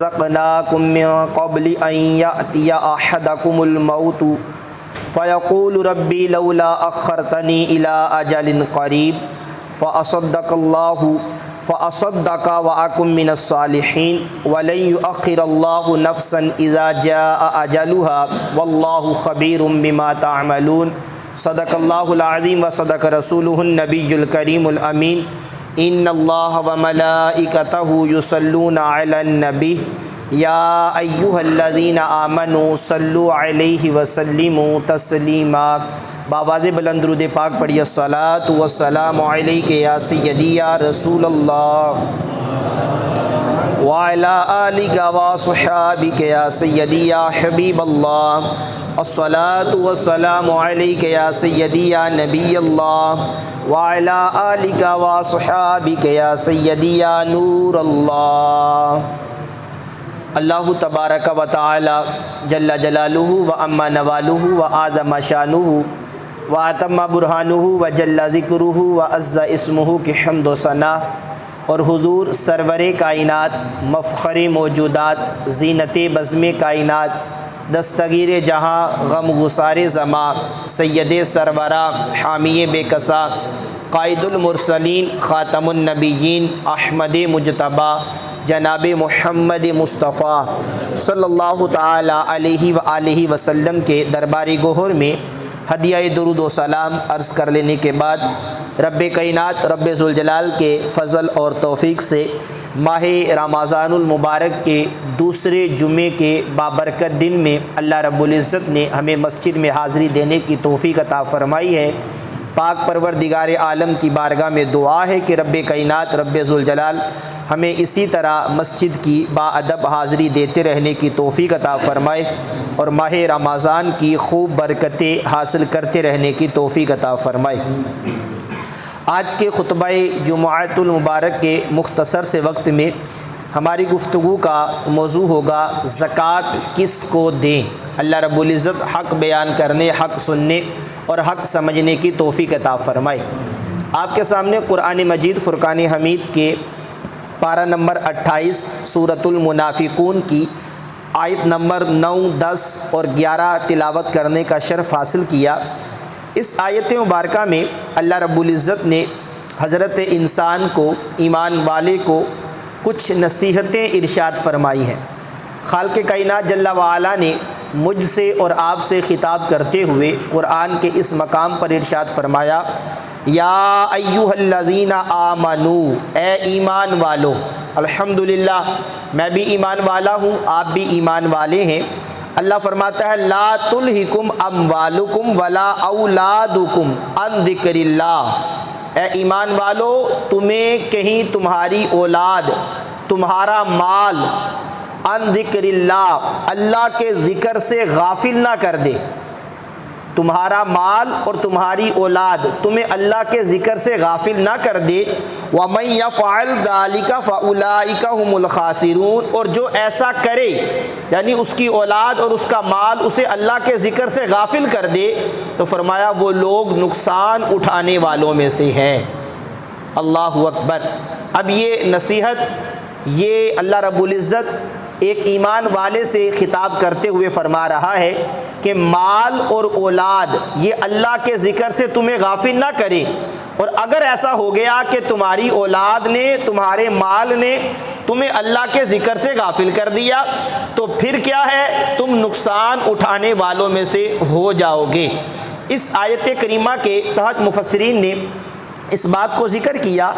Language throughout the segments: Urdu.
رزقناكم من قبل أن يأتي أحدكم الموت فيقول ربي لولا أخرتني إلى أجل قريب فأصدق وأكن من الصالحين ولن يؤخر الله نفسا إذا جاء أجلها والله خبير بما تعملون صدق الله العظيم وصدق رسوله النبي الكريم الأمين ان اللہ وملائکتہ یصلون علی النبی یا ایہا الذین آمنوا صلوا علیہ وسلموا تسلیما۔ بآواز بلند درود پاک پڑھیے الصلاۃ والسلام علیک یا سیدی یا رسول اللہ وعلی آلک وصحابک یا سیدی یا حبیب اللہ الصلاۃ والسلام علیک یا سیدی یا نبی اللہ وعلی آلک وصحابک یا سیدی یا نور اللہ۔ اللہ تبارک و تعالی جل جلالہ و اما نوالہ و اعظم شانہ و اتم برہانہ و جل ذکرہ و عز اسمہ کی حمد و ثنا اور حضور سرور کائنات مفخر موجودات زینت بزم کائنات دستگیر جہاں غم گسار زماں سید سرورہ حامی بے کسا قائد المرسلین خاتم النبیین احمد مجتبیٰ جناب محمد مصطفیٰ صلی اللہ تعالی علیہ وآلہ وسلم کے دربار گوہر میں ہدیہ درود و سلام عرض کر لینے کے بعد رب کائنات رب ذوالجلال کے فضل اور توفیق سے ماہ رمضان المبارک کے دوسرے جمعے کے بابرکت دن میں اللہ رب العزت نے ہمیں مسجد میں حاضری دینے کی توفیق عطا فرمائی ہے۔ پاک پروردگار عالم کی بارگاہ میں دعا ہے کہ رب کائنات رب ذوالجلال ہمیں اسی طرح مسجد کی باادب حاضری دیتے رہنے کی توفیق عطا فرمائے اور ماہ رمضان کی خوب برکتیں حاصل کرتے رہنے کی توفیق عطا فرمائے۔ آج کے خطبہ جمعۃ المبارک کے مختصر سے وقت میں ہماری گفتگو کا موضوع ہوگا زکوٰۃ کس کو دیں۔ اللہ رب العزت حق بیان کرنے، حق سننے اور حق سمجھنے کی توفیق عطا فرمائے۔ آپ کے سامنے قرآن مجید فرقان حمید کے پارہ نمبر 28 سورۃ المنافقون کی آیت نمبر 9، 10 اور 11 تلاوت کرنے کا شرف حاصل کیا۔ اس آیت مبارکہ میں اللہ رب العزت نے حضرت انسان کو، ایمان والے کو کچھ نصیحتیں ارشاد فرمائی ہیں۔ خالق کائنات جل وعلا نے مجھ سے اور آپ سے خطاب کرتے ہوئے قرآن کے اس مقام پر ارشاد فرمایا، یا ایہا الذین آمنوا، اے ایمان والو۔ الحمدللہ میں بھی ایمان والا ہوں، آپ بھی ایمان والے ہیں۔ اللہ فرماتا ہے لا تلہکم اموالکم ولا اولادکم عن ذکر اللہ، اے ایمان والو تمہیں کہیں تمہاری اولاد، تمہارا مال عن ذکر اللہ، اللہ کے ذکر سے غافل نہ کر دے۔ تمہارا مال اور تمہاری اولاد تمہیں اللہ کے ذکر سے غافل نہ کر دے۔ وَمَن يَفْعَلْ ذَلِكَ فَأُولَٰئِكَ هُمُ الْخَاسِرُونَ، اور جو ایسا کرے یعنی اس کی اولاد اور اس کا مال اسے اللہ کے ذکر سے غافل کر دے تو فرمایا وہ لوگ نقصان اٹھانے والوں میں سے ہیں۔ اللہ اکبر۔ اب یہ نصیحت یہ اللہ رب العزت ایک ایمان والے سے خطاب کرتے ہوئے فرما رہا ہے کہ مال اور اولاد یہ اللہ کے ذکر سے تمہیں غافل نہ کرے، اور اگر ایسا ہو گیا کہ تمہاری اولاد نے، تمہارے مال نے تمہیں اللہ کے ذکر سے غافل کر دیا تو پھر کیا ہے، تم نقصان اٹھانے والوں میں سے ہو جاؤ گے۔ اس آیت کریمہ کے تحت مفسرین نے اس بات کو ذکر کیا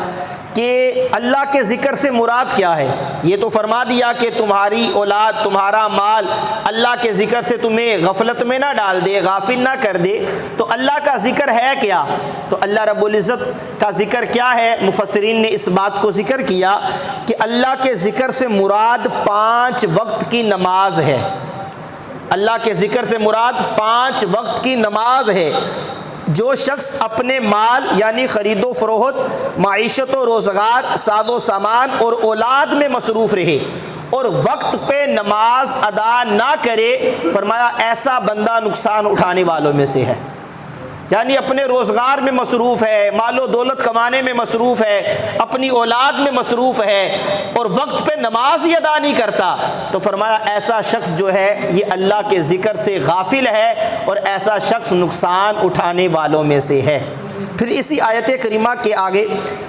کہ اللہ کے ذکر سے مراد کیا ہے۔ یہ تو فرما دیا کہ تمہاری اولاد، تمہارا مال اللہ کے ذکر سے تمہیں غفلت میں نہ ڈال دے، غافل نہ کر دے، تو اللہ کا ذکر ہے کیا؟ تو اللہ رب العزت کا ذکر کیا ہے؟ مفسرین نے اس بات کو ذکر کیا کہ اللہ کے ذکر سے مراد 5 وقت کی نماز ہے۔ اللہ کے ذکر سے مراد 5 وقت کی نماز ہے۔ جو شخص اپنے مال یعنی خرید و فروخت، معیشت و روزگار، ساز و سامان اور اولاد میں مصروف رہے اور وقت پہ نماز ادا نہ کرے، فرمایا ایسا بندہ نقصان اٹھانے والوں میں سے ہے۔ یعنی اپنے روزگار میں مصروف ہے، مال و دولت کمانے میں مصروف ہے، اپنی اولاد میں مصروف ہے اور وقت پہ نماز ہی ادا نہیں کرتا، تو فرمایا ایسا شخص جو ہے یہ اللہ کے ذکر سے غافل ہے اور ایسا شخص نقصان اٹھانے والوں میں سے ہے۔ پھر اسی آیت کریمہ کے آگے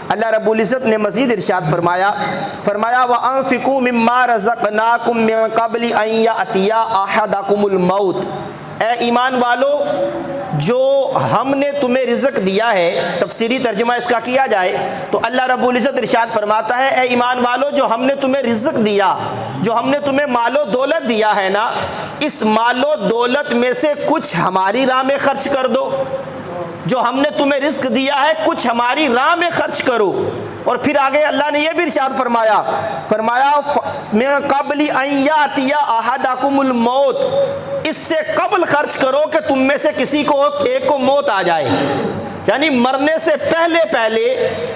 اللہ رب العزت نے مزید ارشاد فرمایا وَأَنفِقُوا مِمَّا رَزَقْنَاكُم مِّن قَبْلِ أَن يَأْتِيَ أَحَدَكُمُ الْمَوْتُ، اے ایمان والو جو ہم نے تمہیں رزق دیا ہے، تفسیری ترجمہ اس کا کیا جائے تو اللہ رب العزت ارشاد فرماتا ہے اے ایمان والو جو ہم نے تمہیں رزق دیا، جو ہم نے تمہیں مال و دولت دیا ہے نا، اس مال و دولت میں سے کچھ ہماری راہ میں خرچ کر دو، جو ہم نے تمہیں رزق دیا ہے کچھ ہماری راہ میں خرچ کرو۔ اور پھر آگے اللہ نے یہ بھی ارشاد فرمایا من قبل ان یاتی احدکم الموت، اس سے قبل خرچ کرو کہ تم میں سے کسی کو ایک کو موت آ جائے، یعنی مرنے سے پہلے پہلے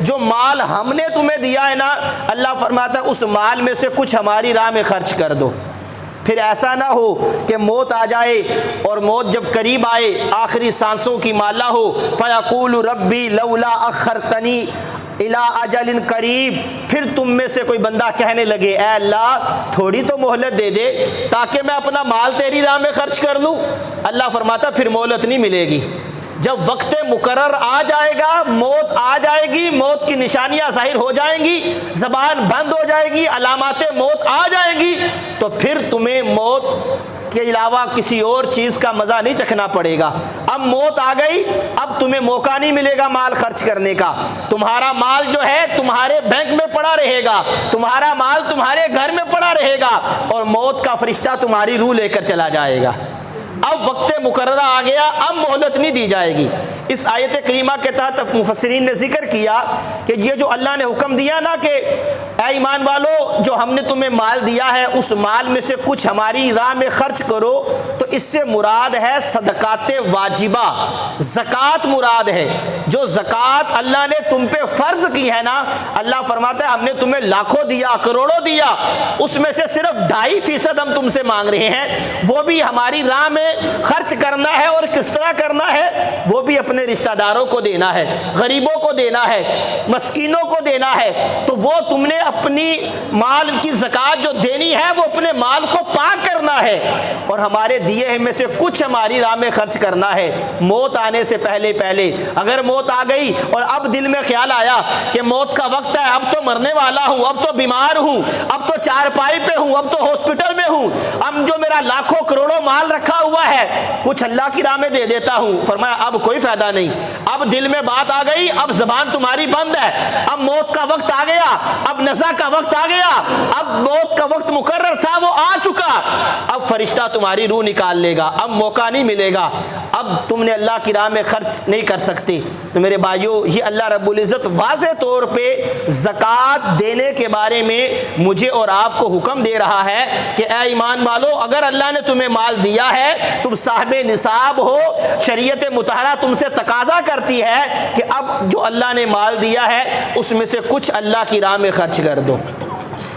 جو مال ہم نے تمہیں دیا ہے نا، اللہ فرماتا ہے اس مال میں سے کچھ ہماری راہ میں خرچ کر دو۔ پھر ایسا نہ ہو کہ موت آ جائے اور موت جب قریب آئے، آخری سانسوں کی مالا ہو، فَيَقُولُ رَبِّي لَوْلَا أَخَّرْتَنِي إِلَىٰ أَجَلٍ قَرِيبٍ، پھر تم میں سے کوئی بندہ کہنے لگے اے اللہ تھوڑی تو مہلت دے دے تاکہ میں اپنا مال تیری راہ میں خرچ کر لوں۔ اللہ فرماتا پھر مہلت نہیں ملے گی، جب وقت مقرر آ جائے گا، موت آ جائے گی، موت کی نشانیاں ظاہر ہو جائیں گی، زبان بند ہو جائے گی، علامات موت آ جائیں گی، تو پھر تمہیں موت کے علاوہ کسی اور چیز کا مزہ نہیں چکھنا پڑے گا۔ اب موت آ گئی، اب تمہیں موقع نہیں ملے گا مال خرچ کرنے کا، تمہارا مال جو ہے تمہارے بینک میں پڑا رہے گا، تمہارا مال تمہارے گھر میں پڑا رہے گا اور موت کا فرشتہ تمہاری روح لے کر چلا جائے گا۔ اب وقت مقررہ آ گیا، اب مہلت نہیں دی جائے گی۔ اس آیت کریمہ کے تحت مفسرین نے ذکر کیا کہ یہ جو اللہ نے حکم دیا نا کہ اے ایمان والو جو ہم نے تمہیں مال دیا ہے اس مال میں سے کچھ ہماری راہ میں خرچ کرو، تو اس سے مراد ہے صدقات واجبہ، زکوٰۃ مراد ہے۔ جو زکوٰۃ اللہ نے تم پہ فرض کی ہے نا، اللہ فرماتا ہے ہم نے تمہیں لاکھوں دیا، کروڑوں دیا، اس میں سے صرف 2.5% ہم تم سے مانگ رہے ہیں، وہ بھی ہماری راہ میں خرچ کرنا ہے، اور کس طرح کرنا ہے وہ بھی اپنے رشتہ داروں کو دینا ہے، غریبوں کو دینا ہے، مسکینوں کو دینا ہے۔ تو وہ تم نے اپنی مال کی زکوٰۃ جو دینی ہے وہ اپنے مال کو پاک کرنا ہے، اور ہمارے دیے میں سے کچھ ہماری راہ میں خرچ کرنا ہے موت آنے سے پہلے پہلے۔ اگر موت آ گئی اور اب دل میں خیال آیا کہ موت کا وقت ہے، اب تو مرنے والا ہوں، اب تو بیمار ہوں، اب تو چارپائی پہ ہوں، اب تو ہاسپٹل میں ہوں، اب جو میرا لاکھوں کروڑوں مال رکھا ہوا ہے کچھ اللہ کی راہ میں دے دیتا ہوں، فرمایا اب کوئی فائدہ نہیں۔ اب دل میں بات آ گئی، اب زبان تمہاری بند ہے، اب موت کا وقت آ گیا، اب نزا کا وقت آ گیا، اب موت کا وقت مقرر تھا وہ آ چکا، اب فرشتہ تمہاری روح نکال لے گا، اب موقع نہیں ملے گا، اب تم نے اللہ کی راہ میں خرچ نہیں کر سکتے۔ تو میرے بھائیو یہ اللہ رب العزت واضح طور پہ زکوٰۃ دینے کے بارے میں مجھے اور آپ کو حکم دے رہا ہے کہ اے ایمان والو اگر اللہ نے تمہیں مال دیا ہے، تم صاحب نصاب ہو، شریعت مطہرہ تم سے تقاضا کرتی ہے کہ اب جو اللہ نے مال دیا ہے اس میں سے کچھ اللہ کی راہ میں خرچ کر دو۔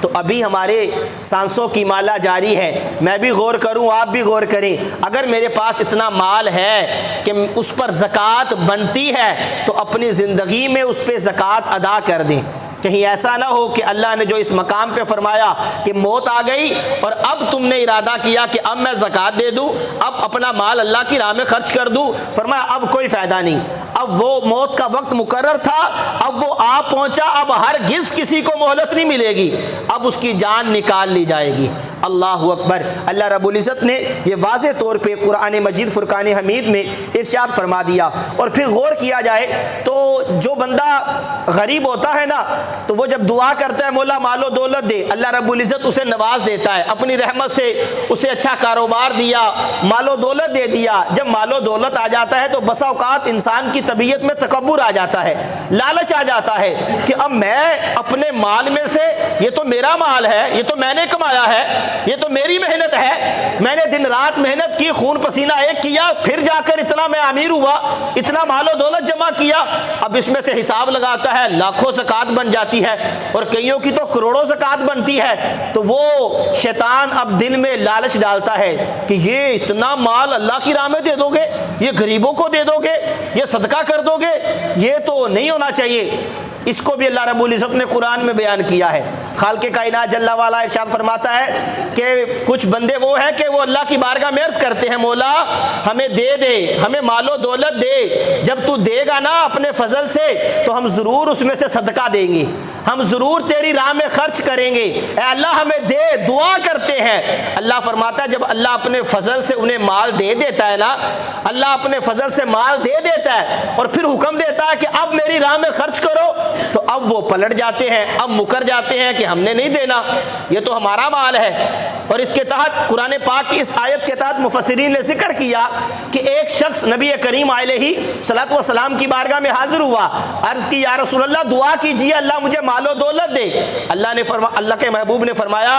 تو ابھی ہمارے سانسوں کی مالا جاری ہے، میں بھی غور کروں، آپ بھی غور کریں، اگر میرے پاس اتنا مال ہے کہ اس پر زکوٰۃ بنتی ہے تو اپنی زندگی میں اس پہ زکوٰۃ ادا کر دیں۔ کہیں ایسا نہ ہو کہ اللہ نے جو اس مقام پہ فرمایا کہ موت آ گئی اور اب تم نے ارادہ کیا کہ اب میں زکوٰۃ دے دوں، اب اپنا مال اللہ کی راہ میں خرچ کر دوں، فرمایا اب کوئی فائدہ نہیں۔ اب وہ موت کا وقت مقرر تھا، اب وہ آ پہنچا، اب ہرگز کسی کو مہلت نہیں ملے گی، اب اس کی جان نکال لی جائے گی۔ اللہ اکبر۔ اللہ رب العزت نے یہ واضح طور پہ قرآن مجید فرقان حمید میں ارشاد فرما دیا۔ اور پھر غور کیا جائے تو جو بندہ غریب ہوتا ہے نا تو وہ جب دعا کرتا ہے مولا مال و دولت دے، اللہ رب العزت اسے نواز دیتا ہے، اپنی رحمت سے اسے اچھا کاروبار دیا، مال و دولت دے دیا۔ جب مال و دولت آ جاتا ہے تو بسا اوقات انسان کی طبیعت میں تکبر آ جاتا ہے، لالچ آ جاتا ہے کہ اب میں اپنے مال میں سے، یہ تو میرا مال ہے، یہ تو میں نے کمایا ہے، یہ تو میری محنت ہے، میں نے دن رات محنت کی، خون پسینہ ایک کیا، پھر جا کر اتنا میں امیر ہوا، اتنا مال و دولت جمع کیا، اب اس میں سے حساب لگاتا ہے، لاکھوں زکوٰۃ بن جاتی ہے اور کئیوں کی تو کروڑوں زکوٰۃ بنتی ہے۔ تو وہ شیطان اب دل میں لالچ ڈالتا ہے کہ یہ اتنا مال اللہ کی راہ میں دے دو گے، یہ غریبوں کو دے دو گے، یہ صدقہ کر دو گے، یہ تو نہیں ہونا چاہیے۔ اس کو بھی اللہ رب العزت نے قرآن میں بیان کیا ہے۔ خالق کائنات جل وعلا ارشاد فرماتا ہے کہ کچھ بندے وہ ہیں کہ وہ اللہ کی بارگاہ میں عرض کرتے ہیں، مولا ہمیں دے دے، ہمیں مال و دولت دے، جب تو دے گا نا اپنے فضل سے تو ہم ضرور اس میں سے صدقہ دیں گے، ہم ضرور تیری راہ میں خرچ کریں گے، اے اللہ ہمیں دے، دعا کرتے ہیں۔ اللہ فرماتا ہے جب اللہ اپنے فضل سے انہیں مال دے دیتا ہے نا، اللہ اپنے فضل سے مال دے دیتا ہے اور پھر حکم دیتا ہے کہ اب میری راہ میں خرچ کرو، تو اب وہ پلٹ جاتے ہیں، اب مکر جاتے ہیں کہ ہم نے نہیں دینا، یہ تو ہمارا مال ہے۔ اور اس کے تحت قرآن پاک کی اس آیت کے تحت مفسرین نے ذکر کیا کہ ایک شخص نبی کریم علیہ صلاۃ والسلام کی بارگاہ میں حاضر ہوا، عرض کی یا رسول اللہ دعا کیجیے اللہ مجھے مال و دولت دے۔ اللہ کے محبوب نے فرمایا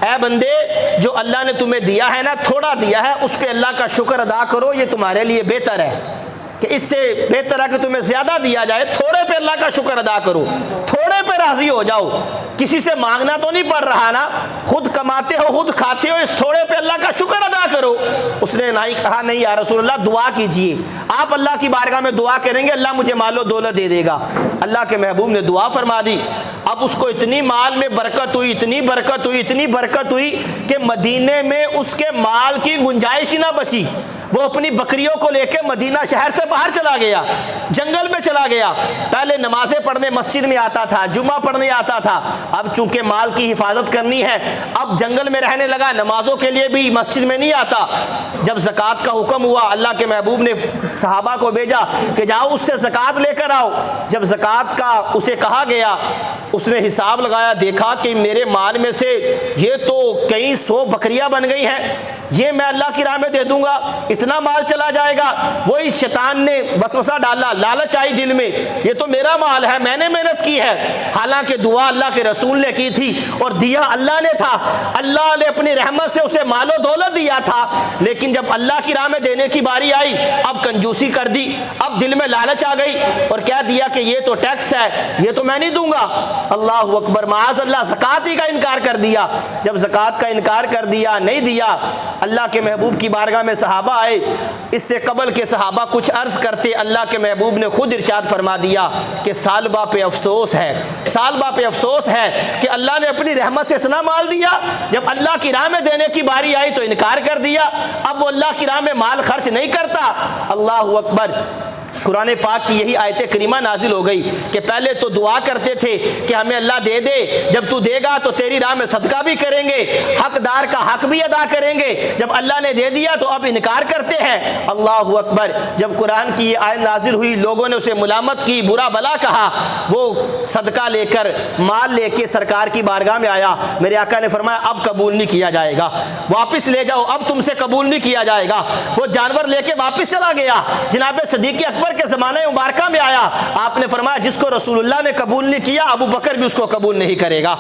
اے بندے جو اللہ نے تمہیں دیا ہے نا، تھوڑا دیا ہے، اس پہ اللہ کا شکر ادا کرو، یہ تمہارے لیے بہتر ہے کہ اس سے بہتر ہے کہ تمہیں زیادہ دیا جائے۔ تھوڑے پہ اللہ کا شکر ادا کرو، تھوڑے پہ راضی ہو جاؤ، کسی سے مانگنا تو نہیں پڑ رہا نا، خود کماتے ہو خود کھاتے ہو، اس تھوڑے پہ اللہ کا شکر ادا کرو۔ اس نے نہیں کہا نہیں یا رسول اللہ دعا کیجئے، آپ اللہ کی بارگاہ میں دعا کریں گے اللہ مجھے مال و دولت دے دے گا۔ اللہ کے محبوب نے دعا فرما دی، اب اس کو اتنی مال میں برکت ہوئی، اتنی برکت ہوئی، اتنی برکت ہوئی کہ مدینے میں اس کے مال کی گنجائش ہی نہ بچی۔ وہ اپنی بکریوں کو لے کے مدینہ شہر سے باہر چلا گیا، جنگل میں چلا گیا۔ پہلے نمازیں پڑھنے مسجد میں آتا تھا، جمعہ پڑھنے آتا تھا، اب چونکہ مال کی حفاظت کرنی ہے اب جنگل میں رہنے لگا، نمازوں کے لیے بھی مسجد میں نہیں آتا۔ جب زکوٰۃ کا حکم ہوا اللہ کے محبوب نے صحابہ کو بھیجا کہ جاؤ اس سے زکوٰۃ لے کر آؤ۔ جب زکوٰۃ کا اسے کہا گیا، اس نے حساب لگایا، دیکھا کہ میرے مال میں سے یہ تو کئی 100 بکریاں بن گئی ہیں، یہ میں اللہ کی راہ میں دے دوں گا، اتنا مال چلا جائے گا۔ وہی شیطان نے وسوسہ ڈالا، لالچ آئی دل میں، یہ تو میرا مال ہے، میں نے محنت کی ہے، حالانکہ دعا اللہ کے رسول نے کی تھی اور دیا اللہ نے تھا، اللہ نے اپنی رحمت سے اسے مال و دولت دیا تھا، لیکن جب اللہ کی راہ میں دینے کی باری آئی اب کنجوسی کر دی، اب دل میں لالچ آ گئی اور کہہ دیا کہ یہ تو ٹیکس ہے، یہ تو میں نہیں دوں گا۔ اللہ اکبر، معاذ اللہ، زکوٰۃ ہی کا انکار کر دیا۔ جب زکوٰۃ کا انکار کر دیا، نہیں دیا، اللہ کے محبوب کی بارگاہ میں صحابہ آئے۔ اس سے قبل کے صحابہ کچھ عرض کرتے، اللہ کے محبوب نے خود ارشاد فرما دیا کہ سالبہ پہ افسوس ہے، سالبہ پہ افسوس ہے کہ اللہ نے اپنی رحمت سے اتنا مال دیا، جب اللہ کی راہ میں دینے کی باری آئی تو انکار کر دیا، اب وہ اللہ کی راہ میں مال خرچ نہیں کرتا۔ اللہ اکبر، قرآن پاک کی یہی آیت کریمہ نازل ہو گئی کہ پہلے تو دعا کرتے تھے کہ ہمیں اللہ دے دے، جب تو دے گا تو تیری راہ میں صدقہ بھی کریں گے، حقدار کا حق بھی ادا کریں گے، جب اللہ نے دے دیا تو اب انکار کرتے ہیں۔ اللہ اکبر، جب قرآن کی یہ آیت نازل ہوئی لوگوں نے اسے ملامت کی، برا بلا کہا، وہ صدقہ لے کر مال لے کے سرکار کی بارگاہ میں آیا، میرے آقا نے فرمایا اب قبول نہیں کیا جائے گا، واپس لے جاؤ، اب تم سے قبول نہیں کیا جائے گا۔ وہ جانور لے کے واپس چلا گیا، جناب صدیق اکبر کے زمانے مبارکہ میں آیا، آپ نے فرمایا جس کو رسول اللہ نے قبول نہیں کیا ابو بکر بھی اس کو قبول نہیں کرے گا۔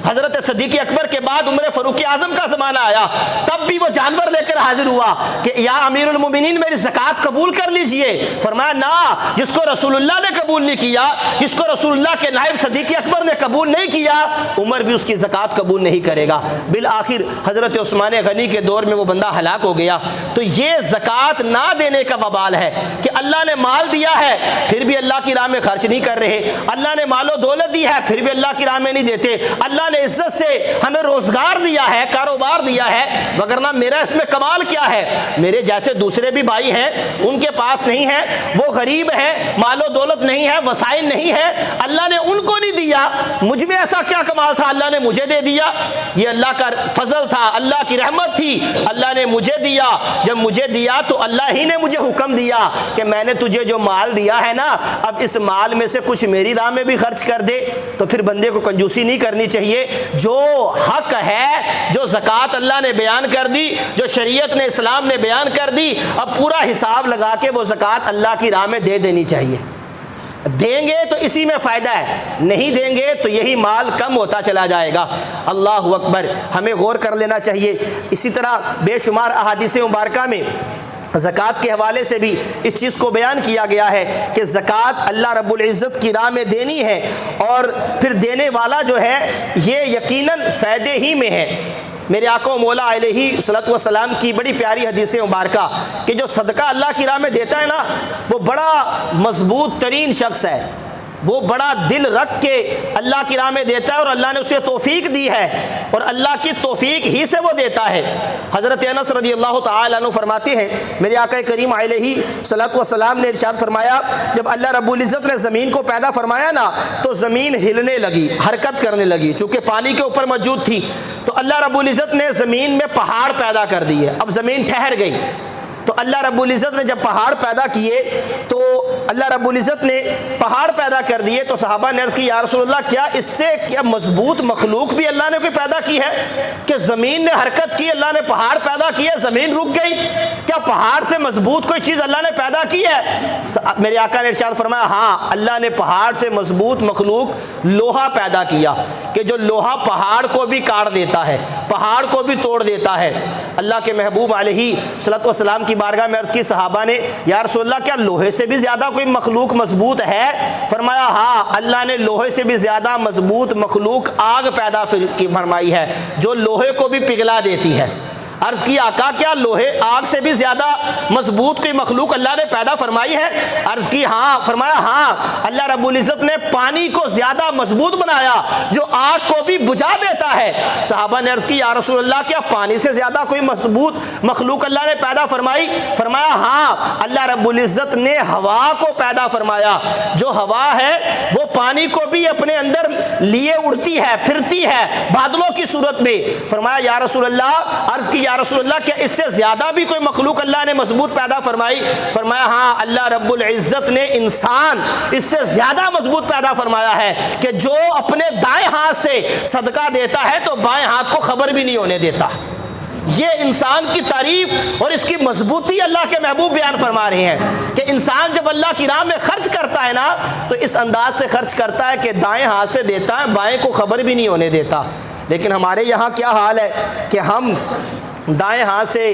حضرت صدیق اکبر کے بعد عمر فاروق اعظم کا زمانہ آیا، تب بھی وہ جانور لے کر حاضر ہوا کہ یا امیر المومنین میری زکوٰۃ قبول کر لیجئے۔ فرمایا نہ، جس کو رسول اللہ نے قبول نہیں کیا، جس کو رسول اللہ کے نائب صدیق اکبر نے قبول نہیں کیا، عمر بھی اس کی زکوٰۃ قبول نہیں کرے گا۔ بالآخر حضرت عثمان غنی کے دور میں وہ بندہ ہلاک ہو گیا۔ تو یہ زکوٰۃ نہ دینے کا وبال ہے کہ اللہ نے مال دیا ہے پھر بھی اللہ کی راہ میں خرچ نہیں کر رہے، اللہ نے مال و دولت دی ہے پھر بھی اللہ کی راہ میں نہیں دیتے، اللہ نے عزت سے ہمیں روزگار دیا ہے، کاروبار دیا ہے، وگرنہ میرا اس میں کمال کیا ہے؟ میرے جیسے دوسرے بھی بھائی ہیں، ان کے پاس نہیں ہے، وہ غریب ہیں، مال و دولت نہیں ہے، وسائل نہیں ہے، اللہ نے ان کو نہیں دیا، مجھ میں ایسا کیا کمال تھا اللہ نے مجھے دے دیا؟ یہ اللہ کا فضل تھا، اللہ کی رحمت تھی، اللہ نے مجھے دیا۔ جب مجھے دیا تو اللہ ہی نے مجھے حکم دیا کہ میں نے تجھے جو مال دیا ہے نا اب اس مال میں سے کچھ میری راہ میں بھی خرچ کر دے۔ تو پھر بندے کو کنجوسی نہیں کرنی چاہیے، جو حق ہے، جو زکوٰۃ اللہ نے بیان کر دی، جو شریعت نے اسلام نے بیان کر دی، اب پورا حساب لگا کے وہ زکوٰۃ اللہ کی راہ میں دے دینی چاہیے۔ دیں گے تو اسی میں فائدہ ہے، نہیں دیں گے تو یہی مال کم ہوتا چلا جائے گا۔ اللہ اکبر، ہمیں غور کر لینا چاہیے۔ اسی طرح بے شمار احادیث مبارکہ میں زکوٰۃ کے حوالے سے بھی اس چیز کو بیان کیا گیا ہے کہ زکوٰۃ اللہ رب العزت کی راہ میں دینی ہے، اور پھر دینے والا جو ہے یہ یقیناً فائدے ہی میں ہے۔ میرے آقا و مولا علیہ الصلوۃ والسلام کی بڑی پیاری حدیث مبارکہ کہ جو صدقہ اللہ کی راہ میں دیتا ہے نا، وہ بڑا مضبوط ترین شخص ہے، وہ بڑا دل رکھ کے اللہ کی راہ میں دیتا ہے، اور اللہ نے اسے توفیق دی ہے، اور اللہ کی توفیق ہی سے وہ دیتا ہے۔ حضرت انس رضی اللہ تعالی عنہ فرماتے ہیں، میرے آقا کریم علیہ الصلوۃ والسلام نے ارشاد فرمایا، جب اللہ رب العزت نے زمین کو پیدا فرمایا نا تو زمین ہلنے لگی، حرکت کرنے لگی، چونکہ پانی کے اوپر موجود تھی، تو اللہ رب العزت نے زمین میں پہاڑ پیدا کر دیے۔ اب زمین ٹھہر گئی، تو اللہ رب العزت نے جب پہاڑ پیدا کیے تو اللہ رب العزت نے پہاڑ پیدا کر دیے، تو صحابہ نے عرض کی یا رسول اللہ کیا اس سے کیا مضبوط مخلوق بھی اللہ نے کوئی پیدا کی ہے کہ زمین نے حرکت کی، اللہ نے پہاڑ پیدا کیا، زمین رک گئی، کیا پہاڑ سے مضبوط کوئی چیز اللہ نے پیدا کی ہے؟ میرے آقا نے ارشاد فرمایا ہاں، اللہ نے پہاڑ سے مضبوط مخلوق لوہا پیدا کیا کہ جو لوہا پہاڑ کو بھی کاٹ دیتا ہے، پہاڑ کو بھی توڑ دیتا ہے۔ اللہ کے محبوب علیہ الصلوۃ والسلام کی بارگاہ میں عرض کی صحابہ نے یا رسول اللہ کیا لوہے سے بھی زیادہ کوئی مخلوق مضبوط ہے؟ فرمایا ہاں، اللہ نے لوہے سے بھی زیادہ مضبوط مخلوق آگ پیدا فرمائی ہے جو لوہے کو بھی پگھلا دیتی ہے۔ عرض کی آقا کیا لوہے آگ سے بھی زیادہ مضبوط کوئی مخلوق اللہ نے پیدا فرمائی ہے؟ عرض کی ہاں۔ فرمایا ہاں، اللہ رب العزت نے پانی کو زیادہ مضبوط بنایا جو آگ کو بھی بجھا دیتا ہے۔ صحابہ نے عرض کی یا رسول اللہ کیا پانی سے زیادہ کوئی مضبوط مخلوق اللہ نے پیدا فرمائی؟ فرمایا ہاں، اللہ رب العزت نے ہوا کو پیدا فرمایا، جو ہوا ہے وہ پانی کو بھی اپنے اندر لیے اڑتی ہے، پھرتی ہے بادلوں کی صورت میں۔ فرمایا یا رسول اللہ، عرض کی یا رسول اللہ کیا اس سے زیادہ بھی کوئی مخلوق اللہ نے مضبوط پیدا فرمائی؟ فرمایا ہاں، اللہ رب العزت نے انسان اس سے زیادہ مضبوط پیدا فرمایا ہے کہ جو اپنے دائیں ہاتھ سے صدقہ دیتا ہے تو بائیں ہاتھ کو خبر بھی نہیں ہونے دیتا۔ یہ انسان کی تعریف اور اس کی مضبوطی اللہ کے محبوب بیان فرما رہے ہیں کہ انسان جب اللہ کی راہ میں خرچ کرتا ہے نا تو اس انداز سے خرچ کرتا ہے کہ دائیں ہاتھ سے دیتا ہے، بائیں کو خبر بھی نہیں ہونے دیتا۔ لیکن ہمارے یہاں کیا حال ہے کہ ہم دائیں ہاتھ سے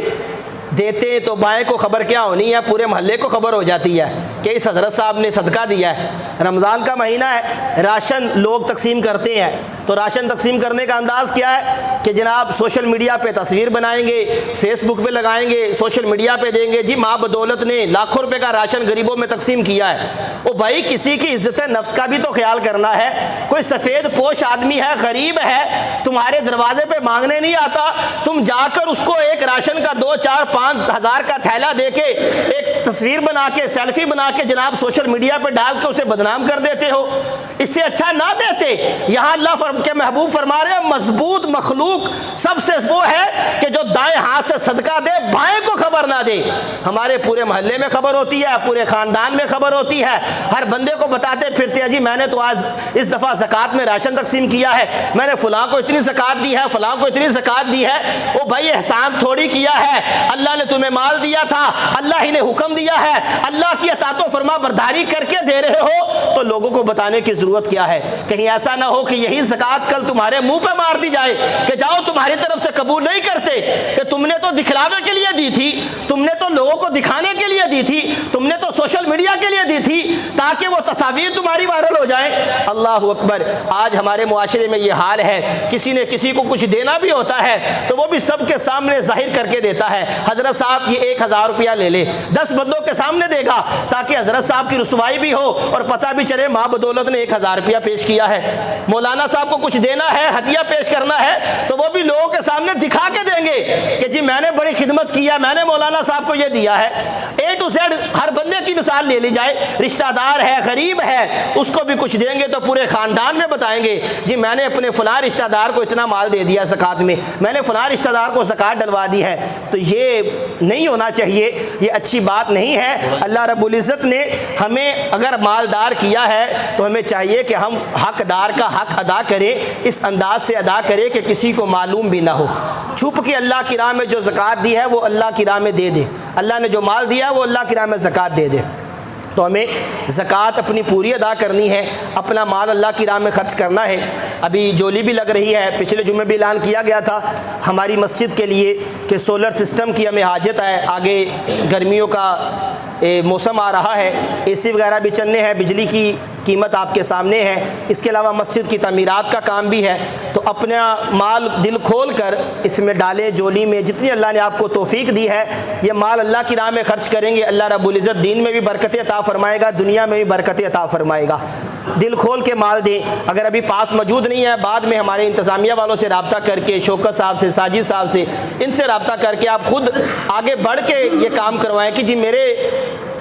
دیتے ہیں تو بائیں کو خبر کیا ہونی ہے، پورے محلے کو خبر ہو جاتی ہے کہ اس حضرت صاحب نے صدقہ دیا ہے۔ رمضان کا مہینہ ہے، راشن لوگ تقسیم کرتے ہیں، تو راشن تقسیم کرنے کا انداز کیا ہے کہ جناب سوشل میڈیا پہ تصویر بنائیں گے، فیس بک پہ لگائیں گے، سوشل میڈیا پہ دیں گے جی ماں بدولت نے لاکھوں روپے کا راشن غریبوں میں تقسیم کیا ہے۔ او بھائی، کسی کی عزت نفس کا بھی تو خیال کرنا ہے۔ کوئی سفید پوش آدمی ہے، غریب ہے، تمہارے دروازے پہ مانگنے نہیں آتا، تم جا کر اس کو ایک راشن کا 2، 4، 5 ہزار کا تھیلا دے کے ایک تصویر بنا کے سیلفی بنا کے جناب سوشل میڈیا پہ ڈال کے اسے بدنام کر دیتے ہو۔ اس سے اچھا نہ دیتے۔ یہاں اللہ کے محبوب فرما رہے ہیں مضبوط مخلوق سب سے وہ ہے کہ جو دائیں ہاتھ سے صدقہ دے، بائیں کو خبر نہ دے۔ ہمارے پورے محلے میں خبر ہوتی ہے، پورے خاندان میں خبر ہوتی ہے، ہر بندے کو بتاتے پھرتے ہیں جی میں نے تو آج اس دفعہ زکوٰۃ میں راشن تقسیم کیا ہے، میں نے فلاں کو اتنی زکوٰۃ دی ہے، فلاں کو اتنی زکوٰۃ دی ہے۔ او بھائی، احسان تھوڑی کیا ہے، اللہ نے تمہیں مال دیا تھا، اللہ ہی نے حکم دیا ہے، اللہ کی اطاعت و فرما برداری کر کے دے رہے ہو تو لوگوں کو بتانے کی ضرورت کیا ہے؟ کہیں ایسا نہ ہو کہ یہی زکوٰۃ کل تمہارے منہ پہ مار دی جائے کہ جاؤ تمہاری طرف سے قبول نہیں کرتے، کہ تم نے تو دکھلاوے کے لیے دی تھی، تم نے تو لوگوں کو دکھانے کے لیے دی تھی، تم نے تو سوشل میڈیا کے لیے دی تھی تاکہ وہ تصاویر تمہاری وائرل ہو جائیں۔ اللہ اکبر، آج ہمارے معاشرے میں یہ حال ہے، کسی نے کسی کو کچھ دینا بھی ہوتا ہے تو وہ بھی سب کے سامنے ظاہر کر کے دیتا ہے، حضرت صاحب یہ 1000 روپیہ لے لے، 10 بندوں کے سامنے دے گا تاکہ حضرت صاحب کی رسوائی بھی ہو اور پتہ بھی چلے ماں بدولت نے 1000 روپیہ پیش کیا ہے۔ مولانا صاحب کو کچھ دینا ہے، ہدیہ پیش کرنا ہے تو وہ بھی لوگوں کے سامنے دکھا کے دیں گے کہ جی میں نے بڑی خدمت کی ہے، میں نے مولانا صاحب کو یہ دیا ہے۔ A to Z ہر بندے کی مثال لے لی جائے، رشتہ دار ہے، غریب ہے، اس کو بھی کچھ دیں گے تو پورے خاندان میں بتائیں گے جی میں نے اپنے فلاں رشتہ دار کو اتنا مال دے دیا زکوٰۃ میں، میں نے فلاں رشتہ دار کو زکوٰۃ ڈلوا دی ہے۔ تو یہ نہیں ہونا چاہیے، یہ اچھی بات نہیں ہے۔ اللہ رب العزت نے ہمیں اگر مالدار کیا ہے تو ہمیں چاہیے کہ ہم حقدار کا حق ادا کریں، اس انداز سے ادا کریں کہ کسی کو معلوم بھی نہ ہو، چھپ کے اللہ کی راہ میں جو زکوٰۃ دی ہے وہ اللہ کی راہ میں دے دے، اللہ نے جو مال دیا ہے وہ اللہ کی راہ میں زکوٰۃ دے دے۔ تو ہمیں زکوٰۃ اپنی پوری ادا کرنی ہے، اپنا مال اللہ کی راہ میں خرچ کرنا ہے۔ ابھی جولی بھی لگ رہی ہے، پچھلے جمعے بھی اعلان کیا گیا تھا ہماری مسجد کے لیے کہ سولر سسٹم کی ہمیں حاجت ہے، آگے گرمیوں کا موسم آ رہا ہے، اے سی وغیرہ بھی چلنے ہیں، بجلی کی قیمت آپ کے سامنے ہے، اس کے علاوہ مسجد کی تعمیرات کا کام بھی ہے۔ تو اپنا مال دل کھول کر اس میں ڈالیں، جولی میں جتنی اللہ نے آپ کو توفیق دی ہے یہ مال اللہ کی راہ میں خرچ کریں گے، اللہ رب العزت دین میں بھی برکت عطا فرمائے گا، دنیا میں بھی برکت عطا فرمائے گا۔ دل کھول کے مال دیں۔ اگر ابھی پاس موجود نہیں ہے، بعد میں ہمارے انتظامیہ والوں سے رابطہ کر کے، شوکت صاحب سے، ساجد صاحب سے، ان سے رابطہ کر کے آپ خود آگے بڑھ کے یہ کام کروائیں کہ جی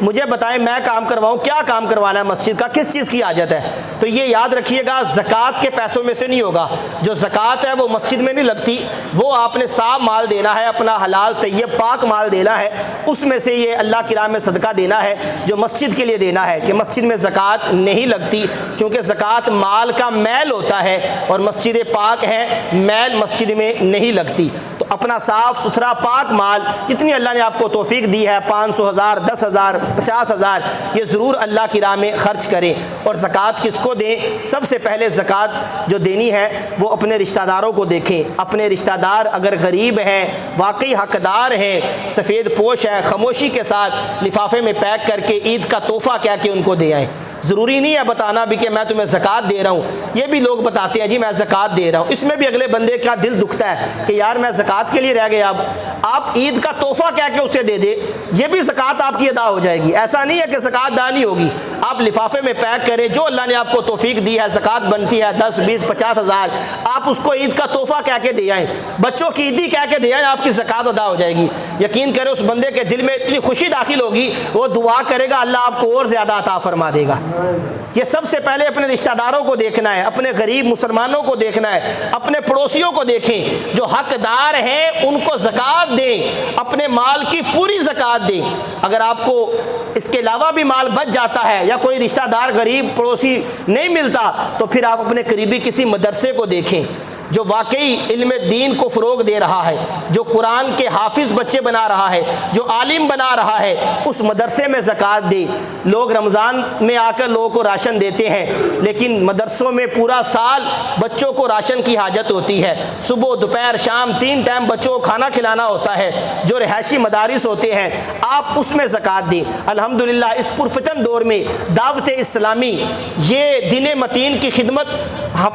مجھے بتائیں میں کام کرواؤں، کیا کام کروانا ہے مسجد کا، کس چیز کی حاجت ہے۔ تو یہ یاد رکھیے گا زکوٰۃ کے پیسوں میں سے نہیں ہوگا، جو زکوٰۃ ہے وہ مسجد میں نہیں لگتی، وہ آپ نے صاف مال دینا ہے، اپنا حلال طیب پاک مال دینا ہے، اس میں سے یہ اللہ کی راہ میں صدقہ دینا ہے جو مسجد کے لیے دینا ہے، کہ مسجد میں زکوٰۃ نہیں لگتی، کیونکہ زکوٰۃ مال کا میل ہوتا ہے اور مسجد پاک ہے، میل مسجد میں نہیں لگتی۔ تو اپنا صاف ستھرا پاک مال جتنی اللہ نے آپ کو توفیق دی ہے، 500 ہزار، 10,000، 50,000، یہ ضرور اللہ کی راہ میں خرچ کریں۔ اور زکوٰۃ کس کو دیں؟ سب سے پہلے زکوٰۃ جو دینی ہے وہ اپنے رشتہ داروں کو دیکھیں۔ اپنے رشتہ دار اگر غریب ہیں، واقعی حقدار ہیں، سفید پوش ہیں، خاموشی کے ساتھ لفافے میں پیک کر کے عید کا تحفہ کہہ کے ان کو دے آئیں۔ ضروری نہیں ہے بتانا بھی کہ میں تمہیں زکوٰۃ دے رہا ہوں، یہ بھی لوگ بتاتے ہیں جی میں زکوٰۃ دے رہا ہوں، اس میں بھی اگلے بندے کا دل دکھتا ہے کہ یار میں زکوٰۃ کے لیے رہ گیا۔ اب آپ عید کا تحفہ کہہ کے اسے دے دے، یہ بھی زکوٰۃ آپ کی ادا ہو جائے گی۔ ایسا نہیں ہے کہ زکوٰۃ ادا نہیں ہوگی، آپ لفافے میں پیک کریں، جو اللہ نے آپ کو توفیق دی ہے، زکوٰۃ بنتی ہے 10، 20، 50,000، آپ اس کو عید کا تحفہ کہہ کے دے آئیں، بچوں کی عیدی کہہ کے دے آئیں، آپ کی زکوٰۃ ادا ہو جائے گی۔ یقین کریں اس بندے کے دل میں اتنی خوشی داخل ہوگی، وہ دعا کرے گا اللہ آپ کو اور زیادہ عطا فرما دے گا۔ یہ سب سے پہلے اپنے رشتہ داروں کو دیکھنا ہے، اپنے غریب مسلمانوں کو دیکھنا ہے، اپنے پڑوسیوں کو دیکھیں، جو حقدار ہیں ان کو زکوٰۃ دیں، اپنے مال کی پوری زکوٰۃ دیں۔ اگر آپ کو اس کے علاوہ بھی مال بچ جاتا ہے یا کوئی رشتہ دار غریب پڑوسی نہیں ملتا تو پھر آپ اپنے قریبی کسی مدرسے کو دیکھیں جو واقعی علم دین کو فروغ دے رہا ہے، جو قرآن کے حافظ بچے بنا رہا ہے، جو عالم بنا رہا ہے، اس مدرسے میں زکوٰۃ دے۔ لوگ رمضان میں آ کر لوگوں کو راشن دیتے ہیں، لیکن مدرسوں میں پورا سال بچوں کو راشن کی حاجت ہوتی ہے، صبح دوپہر شام 3 ٹائم بچوں کو کھانا کھلانا ہوتا ہے۔ جو رہائشی مدارس ہوتے ہیں آپ اس میں زکوٰۃ دیں۔ الحمدللہ اس پرفتن دور میں دعوت اسلامی یہ دین متین کی خدمت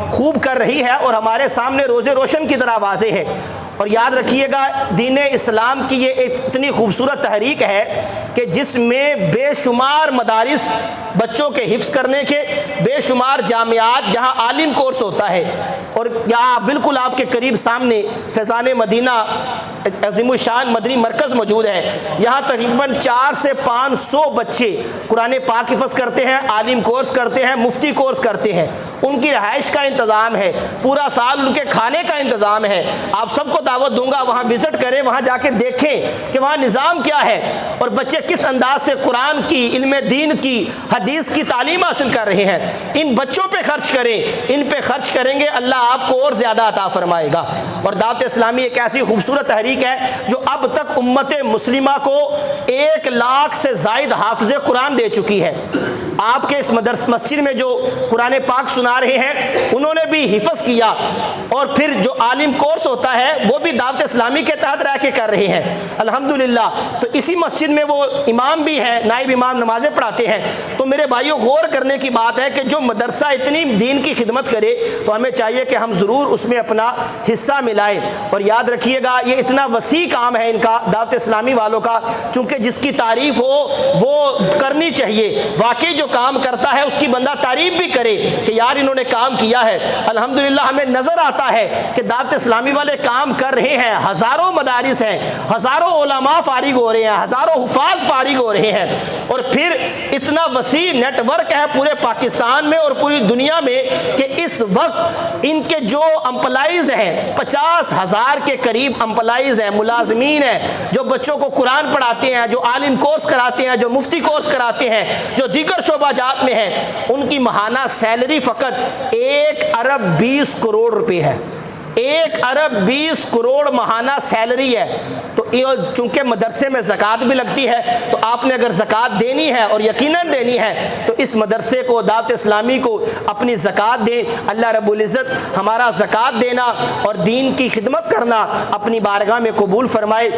خوب کر رہی ہے اور ہمارے سامنے روزے روشن کی طرح واضح ہے۔ اور یاد رکھیے گا دین اسلام کی یہ اتنی خوبصورت تحریک ہے کہ جس میں بے شمار مدارس بچوں کے حفظ کرنے کے، بے شمار جامعات جہاں عالم کورس ہوتا ہے، اور یہاں بالکل آپ کے قریب سامنے فیضان مدینہ عظیم الشان مدنی مرکز موجود ہے، یہاں تقریباً 400 سے 500 بچے قرآن پاک حفظ کرتے ہیں، عالم کورس کرتے ہیں، مفتی کورس کرتے ہیں، ان کی رہائش کا انتظام ہے، پورا سال ان کے کھانے کا انتظام ہے۔ آپ سب کو دعوت دوں گا وہاں وزٹ کریں، وہاں جا کے دیکھیں کہ وہاں نظام کیا ہے اور بچے کس انداز سے قرآن کی، علم دین کی، حدیث کی تعلیم حاصل کر رہے ہیں۔ ان بچوں پہ خرچ کریں، ان پہ خرچ کریں گے اللہ آپ کو اور زیادہ عطا فرمائے گا۔ اور دعوت اسلامی ایک ایسی خوبصورت تحریک ہے جو اب تک امت مسلمہ کو 1 لاکھ سے زائد حافظ قرآن دے چکی ہے۔ آپ کے اس مسجد میں جو قرآن پاک سنا رہے ہیں انہوں نے بھی حفظ کیا، اور پھر جو عالم کورس ہوتا ہے وہ بھی دعوت اسلامی کے تحت رہ کے کر رہے ہیں الحمدللہ۔ تو اسی مسجد میں وہ امام بھی ہیں، نائب امام نمازیں پڑھاتے ہیں۔ تو میرے بھائیوں غور کرنے کی بات ہے کہ جو مدرسہ اتنی دین کی خدمت کرے تو ہمیں چاہیے کہ ہم ضرور اس میں اپنا حصہ ملائیں۔ اور یاد رکھیے گا یہ اتنا وسیع کام ہے ان کا، دعوت اسلامی والوں کا، چونکہ جس کی تعریف ہو وہ کرنی چاہیے۔ واقعی جو کام کرتا ہے اس کی بندہ تعریف بھی کرے کہ یار انہوں نے کام کیا ہے۔ الحمدللہ ہمیں نظر آتا ہے کہ دعوت اسلامی والے کام کر رہے ہیں، ہزاروں مدارس ہیں، ہزاروں علماء فارغ ہو رہے ہیں، ہزاروں حفاظ فارغ ہو رہے ہیں، اور پھر اتنا وسیع نیٹ ورک ہے پورے پاکستان میں اور پوری دنیا میں کہ اس وقت ان کے جو امپلائیز ہیں 50,000 کے قریب امپلائیز ہیں، ملازمین ہیں، جو بچوں کو قرآن پڑھاتے ہیں، جو عالم کورس کراتے ہیں، جو مفتی کورس کراتے ہیں، جو دیگر شعبہ جات میں ہیں، ان کی ماہانہ سیلری فقط 1 ارب 20 کروڑ روپے ہے۔ 1 ارب 20 کروڑ ماہانہ سیلری ہے، تو چونکہ مدرسے میں زکوٰۃ بھی لگتی ہے، تو آپ نے اگر زکوٰۃ دینی ہے اور یقیناً دینی ہے تو اس مدرسے کو، دعوت اسلامی کو اپنی زکوٰۃ دیں۔ اللہ رب العزت ہمارا زکوٰۃ دینا اور دین کی خدمت کرنا اپنی بارگاہ میں قبول فرمائے۔